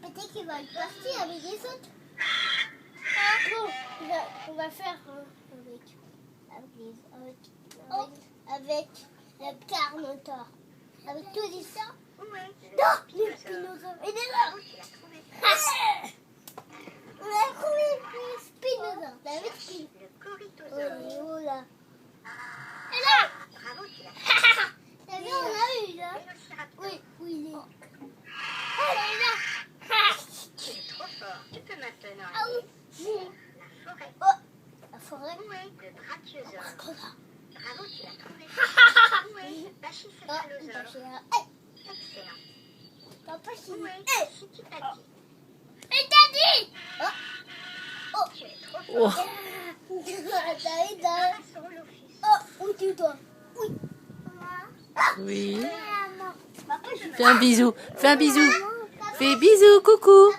Peut-être qu'il va partir avec les autres. Bon, on va faire avec le Carnotaure. Avec tous les ça. Non, le Spinosaure. Il est là. On a trouvé le Spinosaure. David Spinosaure. Le Corythosaure. Il est où là? Et là. Bravo, tu l'as trouvé. T'as vu, on a eu là. Vélociraptor. Oui, où il est? Oh, il est là. Tu es trop fort. Tu peux maintenant Ah aller oui. la forêt. Oh, la forêt. Où est le Brachiosaure? Bravo, tu l'as trouvé. Où est le Oh, Pachycéphalosaure? Excellent. Papa, Où est le Sittipati? Et t'as dit. Oh, Tu es trop Oh. fort. David, Parasaurolophus. oh, où tu dois? Oui. Oui. Maman. Papa, je Fais un bisou. Fais un bisou. Fais bisou, coucou.